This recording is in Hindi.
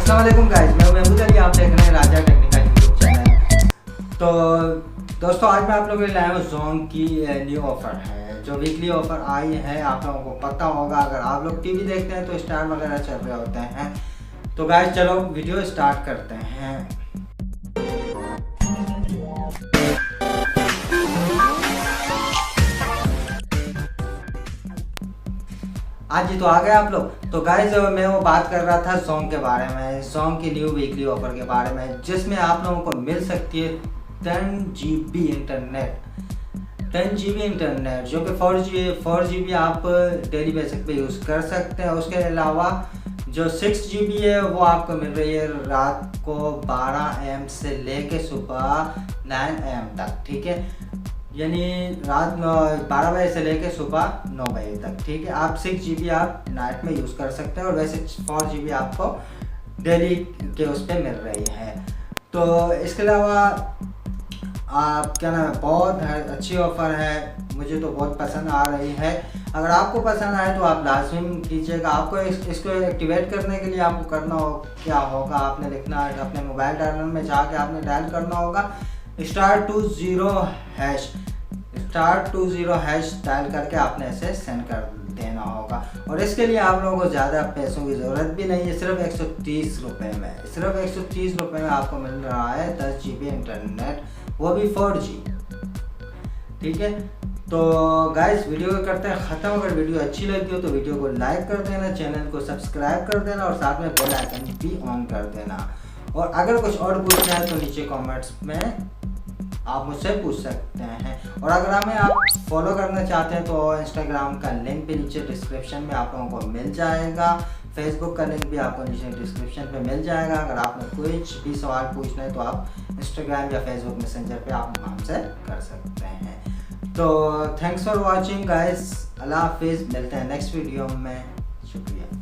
अस्सलाम वालेकुम गाइस, मैं महमूद अली, आप देख रहे हैं राजा टेक्निकल यूट्यूब चैनल। तो दोस्तों, आज मैं आप लोगों के लिए लाया हूँ जोंग की न्यू ऑफ़र है, जो वीकली ऑफ़र आई है। आप लोगों को पता होगा, अगर आप लोग टीवी देखते हैं तो स्टार वगैरह चल रहे होते हैं। तो गाइस चलो वीडियो स्टार्ट करते हैं। आज ही तो आ गए आप लोग। तो गाइस मैं वो बात कर रहा था जोंग के बारे में, जोंग की न्यू वीकली ऑफर के बारे में, जिसमें आप लोगों को मिल सकती है 10 GB इंटरनेट। 10 GB इंटरनेट जो कि 4 GB आप डेली बेसिस पे यूज़ कर सकते हैं। उसके अलावा जो 6 GB है वो आपको मिल रही है रात को 12 AM से लेके सुबह 9 AM तक, ठीक है। यानी रात 12 बजे से लेके सुबह 9 बजे तक, ठीक है। आप 6 GB आप नाइट में यूज़ कर सकते हैं, और वैसे 4 GB आपको डेली के उस पर मिल रही है। तो इसके अलावा आप क्या नाम है, बहुत अच्छी ऑफ़र है, मुझे तो बहुत पसंद आ रही है। अगर आपको पसंद आए तो आप लाजमी कीजिएगा। आपको इसको एक्टिवेट करने के लिए आपको करना हो क्या होगा, आपने लिखना है अपने मोबाइल टर्मिनल में जाके आपने डायल करना होगा *20# डायल करके आपने इसे सेंड कर देना होगा। और इसके लिए आप लोगों को ज़्यादा पैसों की ज़रूरत भी नहीं है, सिर्फ 130 रुपये में, सिर्फ 130 रुपये में आपको मिल रहा है 10 GB इंटरनेट, वो भी 4G, ठीक है। तो गाइस वीडियो को करते हैं ख़त्म। अगर वीडियो अच्छी लगी हो तो वीडियो को लाइक कर देना, चैनल को सब्सक्राइब कर देना, और साथ में बेल आइकन भी ऑन कर देना। और अगर कुछ और पूछना है तो नीचे कमेंट्स में आप मुझसे पूछ सकते हैं। और अगर हमें आप फॉलो करना चाहते हैं तो इंस्टाग्राम का लिंक भी नीचे डिस्क्रिप्शन में आप लोगों को मिल जाएगा, फेसबुक का लिंक भी आपको नीचे डिस्क्रिप्शन पे मिल जाएगा। अगर आपने कुछ भी सवाल पूछना है तो आप इंस्टाग्राम या फेसबुक मैसेंजर पे आप हमसे कर सकते हैं। तो थैंक्स फॉर वॉचिंग गाइस, अल्लाह हाफिज़, मिलते हैं नेक्स्ट वीडियो में। शुक्रिया।